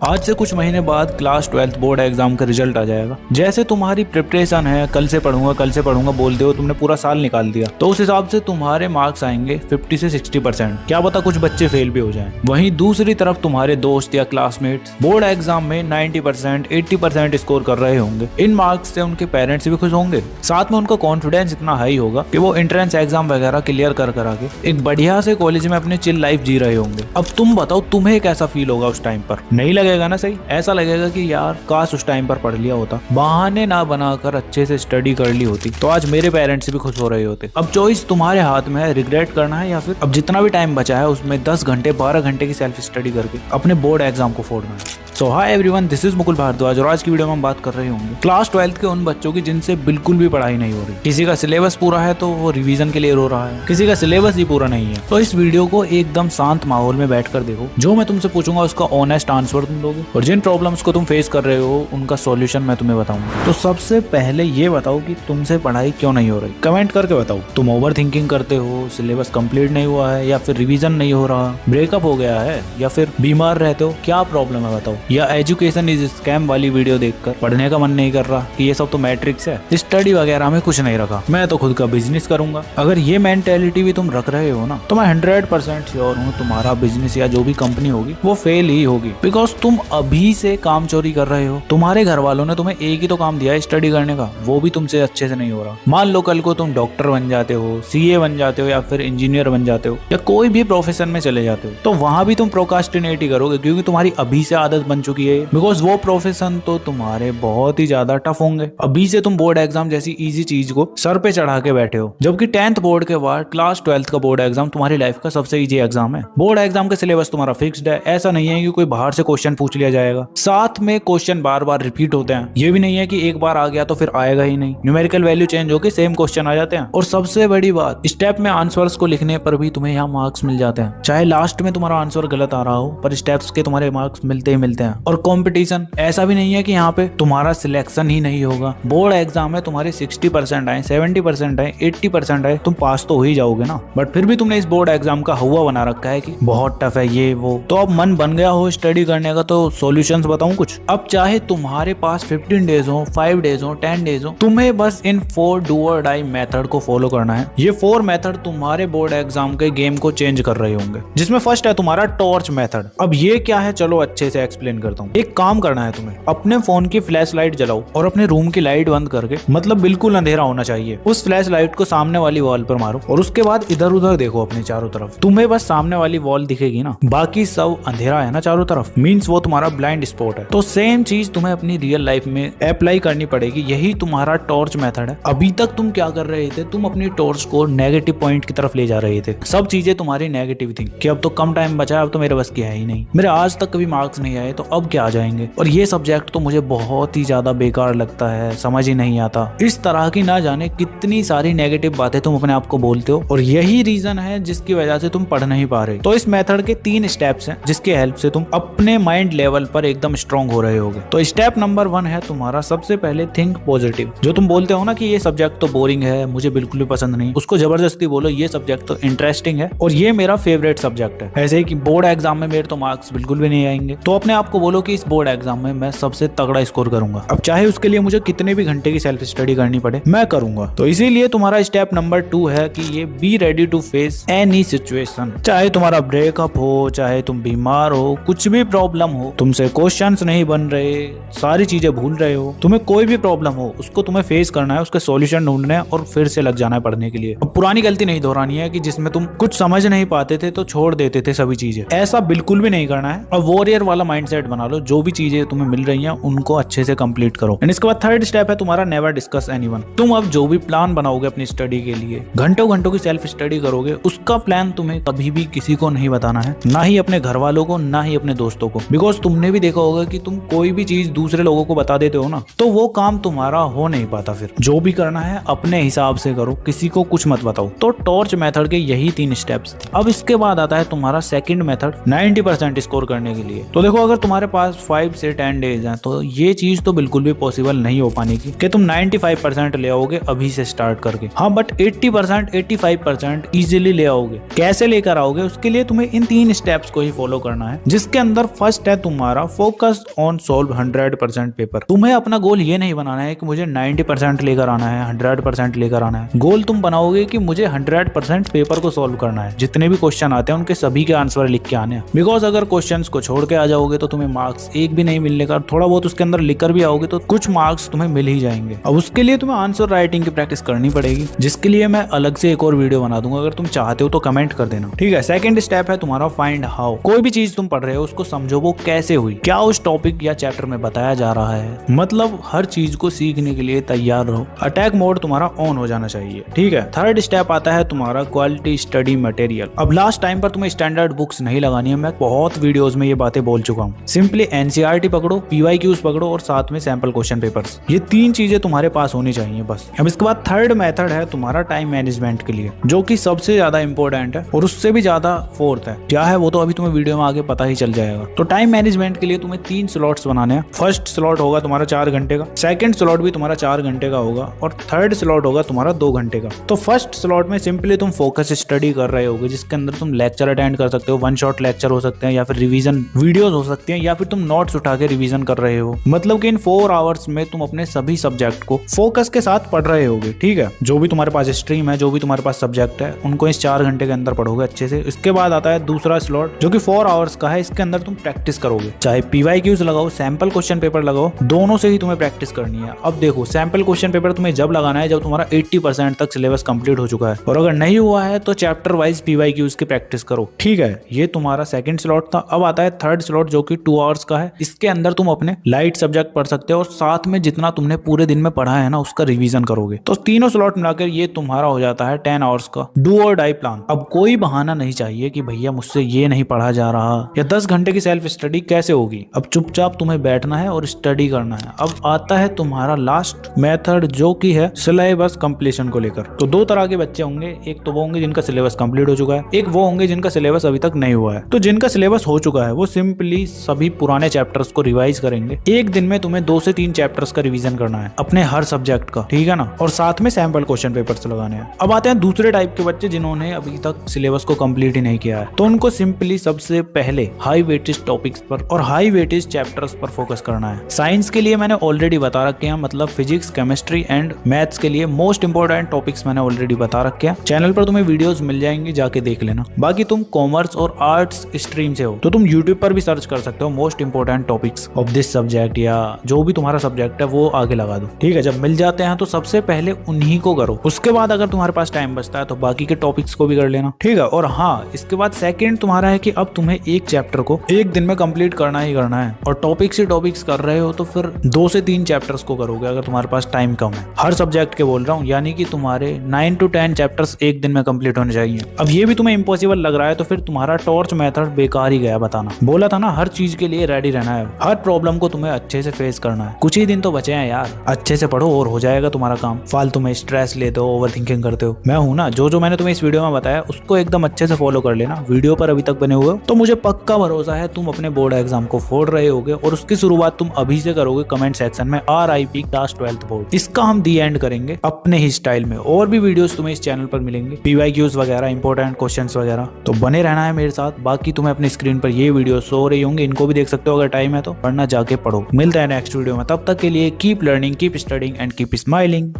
आज से कुछ महीने बाद क्लास 12th बोर्ड एग्जाम का रिजल्ट आ जाएगा। जैसे तुम्हारी प्रिपरेशन है, कल से पढ़ूंगा बोलते हो, तुमने पूरा साल निकाल दिया, तो उस हिसाब से तुम्हारे मार्क्स आएंगे 50 से 60%। क्या पता कुछ बच्चे फेल भी हो जाएं। वहीं दूसरी तरफ तुम्हारे दोस्त या क्लासमेट्स बोर्ड एग्जाम में 90%, 80% स्कोर कर रहे होंगे। इन मार्क्स से उनके पेरेंट्स भी खुश होंगे, साथ में उनका कॉन्फिडेंस इतना हाई होगा कि वो एंट्रेंस एग्जाम वगैरह क्लियर कर के एक बढ़िया से कॉलेज में अपने चिल लाइफ जी रहे होंगे। अब तुम बताओ, तुम्हें कैसा फील होगा उस टाइम पर? नहीं लगेगा ना सही? ऐसा लगेगा कि यार काश उस टाइम पर पढ़ लिया होता, बहाने ना बनाकर अच्छे से स्टडी कर ली होती, तो आज मेरे पेरेंट्स भी खुश हो रहे होते। अब चॉइस तुम्हारे हाथ में है, रिग्रेट करना है या फिर अब जितना भी टाइम बचा है उसमें 10 घंटे 12 घंटे की सेल्फ स्टडी करके अपने बोर्ड एग्जाम को फोड़ना है। So hi everyone, this is Mukul Bhardwaj और आज की वीडियो में हम बात कर रहे होंगे क्लास 12th के उन बच्चों की जिनसे बिल्कुल भी पढ़ाई नहीं हो रही। किसी का सिलेबस पूरा है तो वो रिवीजन के लिए रो रहा है, किसी का सिलेबस ही पूरा नहीं है। तो इस वीडियो को एकदम शांत माहौल में बैठकर देखो। जो मैं तुमसे पूछूंगा उसका ऑनेस्ट आंसर तुम दोगे और जिन प्रॉब्लम्स को तुम फेस कर रहे हो उनका सॉल्यूशन मैं तुम्हें बताऊंगा। तो सबसे पहले ये बताओ कि तुमसे पढ़ाई क्यों नहीं हो रही? कमेंट करके बताओ। तुम ओवर थिंकिंग करते हो, सिलेबस कंप्लीट नहीं हुआ है, या फिर रिवीजन नहीं हो रहा, ब्रेकअप हो गया है, या फिर बीमार रहते हो? क्या प्रॉब्लम है बताओ? या एजुकेशन इज स्कैम वाली वीडियो देखकर पढ़ने का मन नहीं कर रहा कि ये सब तो मैट्रिक्स है, स्टडी वगैरह में कुछ नहीं रखा, मैं तो खुद का बिजनेस करूंगा? अगर ये मेंटेलिटी भी तुम रख रहे हो ना, तो मैं 100% श्योर हूँ तुम्हारा बिजनेस या जो भी कंपनी होगी वो फेल ही होगी। बिकॉज तुम अभी से काम चोरी कर रहे हो। तुम्हारे घर वालों ने तुम्हें एक ही तो काम दिया है स्टडी करने का, वो भी तुमसे अच्छे से नहीं हो रहा। मान लो कल को तुम डॉक्टर बन जाते हो, सीए बन जाते हो, या फिर इंजीनियर बन जाते हो, या कोई भी प्रोफेशन में चले जाते हो, तो वहां भी तुम प्रोकास्टिनेट ही करोगे क्योंकि तुम्हारी अभी से आदत बन चुकी है। बिकॉज वो प्रोफेशन तो तुम्हारे बहुत ही ज्यादा टफ होंगे। अभी से तुम बोर्ड एग्जाम जैसी इजी चीज को सर पे चढ़ा के बैठे हो, जबकि 10th बोर्ड के बाद क्लास 12th का बोर्ड एग्जाम तुम्हारी लाइफ का सबसे इजी एग्जाम है। बोर्ड एग्जाम का सिलेबस तुम्हारा फिक्स्ड है, ऐसा नहीं है कि कोई बाहर से क्वेश्चन पूछ लिया जाएगा। साथ में क्वेश्चन बार बार रिपीट होते हैं, ये भी नहीं है कि एक बार आ गया तो फिर आएगा ही नहीं। न्यूमेरिकल वैल्यू चेंज होकर सेम क्वेश्चन आ जाते हैं। और सबसे बड़ी बात, स्टेप में आंसर्स को लिखने पर भी तुम्हें यहाँ मार्क्स मिल जाते हैं, चाहे लास्ट में तुम्हारा आंसर गलत आ रहा हो, पर स्टेप्स के तुम्हारे मार्क्स मिलते ही मिलते हैं। और कॉम्पिटिशन ऐसा भी नहीं है कि यहाँ पे तुम्हारा सिलेक्शन ही नहीं होगा। बोर्ड एग्जाम में तुम्हारे 60% आए, 70% आए, 80% आए, तुम पास तो हो ही जाओगे ना। बट फिर भी तुमने इस बोर्ड एग्जाम का हवा बना रखा है कि बहुत टफ है ये वो। तो अब मन बन गया हो स्टडी करने का, तो सॉल्यूशंस बताऊं कुछ? अब चाहे तुम्हारे पास 15 डेज हो, 5 डेज हो, 10 डेज हो, तुम्हें बस इन 4 डू और डाई मेथड को फॉलो करना है। ये 4 मेथड तुम्हारे बोर्ड एग्जाम के गेम को चेंज कर रहे होंगे। जिसमें फर्स्ट है तुम्हारा टॉर्च मेथड। अब ये क्या है, चलो अच्छे से एक्सप्लेन करता हूँ। एक काम करना है तुम्हें, अपने फोन की फ्लैश लाइट जलाओ और अपने रूम की लाइट बंद करके, मतलब बिल्कुल अंधेरा होना चाहिए, उस फ्लैश लाइट को सामने वाली वॉल पर मारो और उसके बाद इधर उधर देखो अपने चारों तरफ। तुम्हें बस सामने वाली वॉल दिखेगी ना, बाकी सब अंधेरा है ना चारों तरफ, मींस वो तुम्हारा ब्लाइंड स्पॉट है। तो सेम चीज तुम्हें अपनी रियल लाइफ में अप्लाई करनी पड़ेगी। यही तुम्हारा टॉर्च मेथड है। अभी तक तुम क्या कर रहे थे, तुम अपनी टॉर्च को नेगेटिव पॉइंट की तरफ ले जा रहे थे। सब चीजें तुम्हारी नेगेटिव थी कि अब तो कम टाइम बचा है, अब तो मेरे बस की है ही नहीं, मेरे आज तक कभी मार्क्स नहीं आए, तो अब क्या आ जाएंगे। और ये सब्जेक्ट तो मुझे बहुत ही ज्यादा बेकार लगता है, समझ ही नहीं आता। इस तरह की ना जाने कितनी सारी नेगेटिव बातें तुम अपने आप को बोलते हो, और यही रीजन है जिसकी वजह से तुम पढ़ नहीं पा रहे। तो इस मेथड के 3 स्टेप्स हैं जिसके हेल्प से तुम अपने माइंड लेवल पर एकदम स्ट्रांग हो रहे होगे। तो स्टेप नंबर 1 है तुम्हारा, सबसे पहले थिंक पॉजिटिव। जो तुम बोलते हो ना कि ये सब्जेक्ट तो बोरिंग है, मुझे बिल्कुल भी पसंद नहीं, उसको जबरदस्ती बोलो ये सब्जेक्ट तो इंटरेस्टिंग है और ये मेरा फेवरेट सब्जेक्ट है। ऐसे ही कि बोर्ड एग्जाम में मेरे तो मार्क्स बिल्कुल भी नहीं आएंगे, तो अपने आप को बोलो कि इस बोर्ड एग्जाम में मैं सबसे तगड़ा स्कोर करूंगा। अब चाहे उसके लिए मुझे कितने भी घंटे की सेल्फ स्टडी करनी पड़े, मैं करूंगा। तो इसीलिए तुम्हारा स्टेप नंबर 2 है कि ये be ready to face any situation. चाहे तुम्हारा ब्रेकअप हो, चाहे तुम बीमार हो, कुछ भी प्रॉब्लम हो, तुमसे क्वेश्चंस नहीं बन रहे, सारी चीजें भूल रहे हो, तुम्हें कोई भी प्रॉब्लम हो, उसको तुम्हें फेस करना है, उसके सॉल्यूशन ढूंढने हैं और फिर से लग जाना है पढ़ने के लिए। अब पुरानी गलती नहीं दोहरानी है कि जिसमें तुम कुछ समझ नहीं पाते थे तो छोड़ देते थे सभी चीजें। ऐसा बिल्कुल भी नहीं करना है। अब वॉरियर वाला माइंडसेट बना लो, जो भी चीजें तुम्हें मिल रही हैं उनको अच्छे से कंप्लीट करो। इसके बाद 3rd स्टेप है तुम्हारा नेवर डिस्कस एनीवन। तुम अब जो भी प्लान बनाओगे अपनी स्टडी के लिए, घंटों घंटों की सेल्फ स्टडी करोगे, उसका प्लान तुम्हें कभी भी किसी को नहीं बताना है, ना ही अपने घर वालों को, ना ही अपने दोस्तों को। बिकॉज तुमने भी देखा होगा कि तुम कोई भी चीज दूसरे लोगों को बता देते हो ना, तो वो काम तुम्हारा हो नहीं पाता। फिर जो भी करना है अपने हिसाब से करो, किसी को कुछ मत बताओ। तो टॉर्च मेथड के यही 3 स्टेप्स थे। अब इसके बाद आता है तुम्हारा सेकंड मेथड 90% स्कोर करने के लिए। तो देखो, अगर तुम्हारे पास 5 से 10 डेज हैं, तो ये चीज तो बिल्कुल भी पॉसिबल नहीं हो पाने की कि तुम 95% ले आओगे अभी से स्टार्ट करके। हाँ, बट 80% 85% इजीली ले आओगे। कैसे लेकर आओगे, उसके लिए तुम्हें इन 3 स्टेप्स को ही फॉलो करना है, जिसके अंदर फर्स्ट है तुम्हारा फोकस ऑन सॉल्व 100% पेपर। तुम्हें अपना गोल ये नहीं बनाना है कि मुझे 90% लेकर आना है, 100% लेकर आना है। गोल तुम बनाओगे कि मुझे 100% पेपर को सॉल्व करना है। जितने भी क्वेश्चन आते हैं उनके सभी के आंसर लिख के आने हैं। बिकॉज अगर क्वेश्चंस को छोड़ के आ जाओगे तो तुम्हें मार्क्स एक भी नहीं मिलने का, थोड़ा बहुत उसके अंदर लिखकर भी आओगे तो कुछ मार्क्स तुम्हें मिल ही जाएंगे। अब उसके लिए तुम्हें आंसर राइटिंग की प्रैक्टिस करनी पड़ेगी, जिसके लिए मैं अलग से एक और वीडियो बना दूंगा। अगर तुम चाहते हो तो कमेंट कर देना, ठीक है। सेकंड स्टेप है तुम्हारा फाइंड हाउ। कोई भी चीज तुम पढ़ रहे हो उसको समझो वो कैसे हुई, क्या उस टॉपिक या चैप्टर में बताया जा रहा है। मतलब हर चीज को सीखने के लिए तैयार रहो। अटैक मोड तुम्हारा ऑन हो जाना चाहिए, ठीक है। थर्ड स्टेप आता है तुम्हारा क्वालिटी स्टडी मटेरियल। अब लास्ट टाइम पर तुम्हें स्टैंडर्ड बुक्स नहीं लगानी है, मैं बहुत वीडियोस में ये बातें बोल चुका हूँ। सिंपली एनसीईआरटी पकड़ो, पीवाईक्यूज पकड़ो और साथ में सैंपल क्वेश्चन पेपर्स। ये 3 चीजें तुम्हारे पास होनी चाहिए बस। अब इसके बाद थर्ड मेथड है तुम्हारा टाइम मैनेजमेंट के लिए, जो कि सबसे ज्यादा इंपॉर्टेंट है और उससे भी ज्यादा फोर्थ है। क्या है वो तो अभी तुम्हें वीडियो में आगे पता ही चल जाएगा। तो टाइम मैनेजमेंट के लिए तुम्हें 3 स्लॉट्स बनाने हैं। फर्स्ट स्लॉट होगा तुम्हारा 4 घंटे का, सेकंड स्लॉट भी तुम्हारा 4 घंटे का होगा और थर्ड स्लॉट होगा तुम्हारा 2 घंटे का। तो फर्स्ट स्लॉट में सिंपली तुम फोकस स्टडी कर रहे होगे, जिसके अंदर तुम लेक्चर अटेंड कर सकते हो। 1 शॉट लेक्चर हो सकते हैं या फिर रिवीजन वीडियोस हो सकते हैं, या फिर तुम नोट्स उठा के रिवीजन कर रहे हो। मतलब कि इन 4 आवर्स में तुम अपने सभी सब्जेक्ट को फोकस के साथ पढ़ रहे होगे, ठीक है। जो भी तुम्हारे पास स्ट्रीम है, जो भी तुम्हारे पास सब्जेक्ट है, उनको इस 4 घंटे के अंदर पढ़ोगे अच्छे से। इसके बाद आता है दूसरा स्लॉट जो कि 4 आवर्स का है। इसके अंदर तुम प्रैक्टिस करोगे, चाहे पीवाईक्यूज लगाओ, सैंपल क्वेश्चन पेपर लगाओ, दोनों से ही तुम्हें प्रैक्टिस करनी है। अब देखो, सैंपल क्वेश्चन पेपर तुम्हें जब लगाना है जब तुम्हारा 80% तक सिलेबस कंप्लीट हो चुका है, और अगर नहीं हुआ है तो चैप्टर वाइज पीवाईक्यूज की प्रैक्टिस करो, ठीक है। ये तुम्हारा सेकंड स्लॉट था। अब आता है थर्ड स्लॉट जो कि 2 आवर्स का है। इसके अंदर तुम अपने लाइट सब्जेक्ट पढ़ सकते हो और साथ में जितना तुमने पूरे दिन में पढ़ा है ना उसका रिवीजन करोगे। तो तीनों स्लॉट मिलाकर ये तुम्हारा हो जाता है 10 आवर्स का डू और डाई प्लान। अब कोई बहाना नहीं चाहिए कि भैया मुझसे ये नहीं पढ़ा जा रहा, या 10 घंटे की सेल्फ स्टडी कैसे होगी। अब चुपचाप तुम्हें बैठना है और स्टडी करना है। अब आता है तुम्हारा लास्ट मेथड जो कि है सिलेबस कंप्लीशन को लेकर। तो 2 तरह के बच्चे होंगे, एक तो वो होंगे जिनका सिलेबस कंप्लीट हो चुका है, एक वो होंगे जिनका सिलेबस अभी तक नहीं हुआ है। तो जिनका सिलेबस हो चुका है वो सिंपली सभी पुराने चैप्टर्स को रिवाइज करेंगे। एक दिन में तुम्हें 2 से 3 चैप्टर्स का रिवीजन करना है अपने हर सब्जेक्ट का, ठीक है ना, और साथ में सैंपल क्वेश्चन पेपर्स लगाने हैं। अब आते हैं दूसरे टाइप के बच्चे जिन्होंने अभी तक सिलेबस को कंप्लीट ही नहीं किया है। तो उनको सिंपली सबसे पहले हाई वेटेज टॉपिक्स पर और हाई वेटेज चैप्टर्स पर फोकस करना है। साइंस के लिए मैंने ऑलरेडी बता रखे हैं, मतलब फिजिक्स, केमिस्ट्री एंड मैथ्स के लिए मोस्ट इंपोर्टेंट टॉपिक्स मैंने ऑलरेडी बता रखे हैं। चैनल पर तुम्हें वीडियोस मिल जाएंगे, जाके देख लेना। बाकी तुम कॉमर्स और आर्ट्स स्ट्रीम से हो तो तुम यूट्यूब पर भी सर्च कर सकते हो most important topics of this subject, या जो भी तुम्हारा सब्जेक्ट है वो आगे लगा दो, ठीक है। जब मिल जाते हैं तो सबसे पहले उन्हीं को करो। उसके बाद अगर तुम्हारे पास टाइम बचता है तो बाकी के टॉपिक्स को भी कर लेना, ठीक है। और हाँ, इसके बाद सेकंड तुम्हारा है कि अब तुम्हें एक चैप्टर को एक दिन में कंप्लीट करना ही करना है, और टॉपिक से टॉपिक्स कर रहे हो तो फिर 2 से 3 चैप्टर्स को करोगे अगर तुम्हारे पास टाइम कम है। हर सब्जेक्ट के बोल रहा हूँ, यानी कि तुम्हारे 9 to 10 चैप्टर्स एक दिन में कंप्लीट होने चाहिए। अब ये भी तुम्हें इम्पॉसिबल लग रहा है तो फिर तुम्हारा टॉर्च मेथड बेकार ही गया। बताना बोला था ना, हर चीज के लिए रेडी रहना है, हर प्रॉब्लम को तुम्हें अच्छे से फेस करना है। कुछ ही दिन तो बचे हैं यार, अच्छे से पढ़ो और हो जाएगा तुम्हारा काम। फालतू में स्ट्रेस लेते हो, ओवर थिंकिंग करते हो। मैं हूं ना, जो मैंने तुम्हें इस वीडियो में बताया उसको एकदम अच्छे से फॉलो कर लेना। वीडियो पर अभी तक बने हुए हो तो मुझे पक्का भरोसा है तुम अपने बोर्ड एग्जाम को फोड़ रहे होगे, और उसकी शुरुआत तुम अभी से करोगे कमेंट सेक्शन में RIP क्लास 12th बोर्ड। इसका हम दी एंड करेंगे अपने ही स्टाइल में। और भी वीडियोस तुम्हें इस चैनल पर मिलेंगे, PYQs वगैरह, इंपॉर्टेंट क्वेश्चंस वगैरह, तो बने रहना है मेरे साथ। बाकी तुम्हें अपनी स्क्रीन पर ये वीडियो शो रही होंगी, इनको भी देख सकते हो अगर टाइम है तो। पढ़ना जाके पढ़ो। मिलता है नेक्स्ट वीडियो में, तब तक के लिए keep learning, keep studying and keep smiling.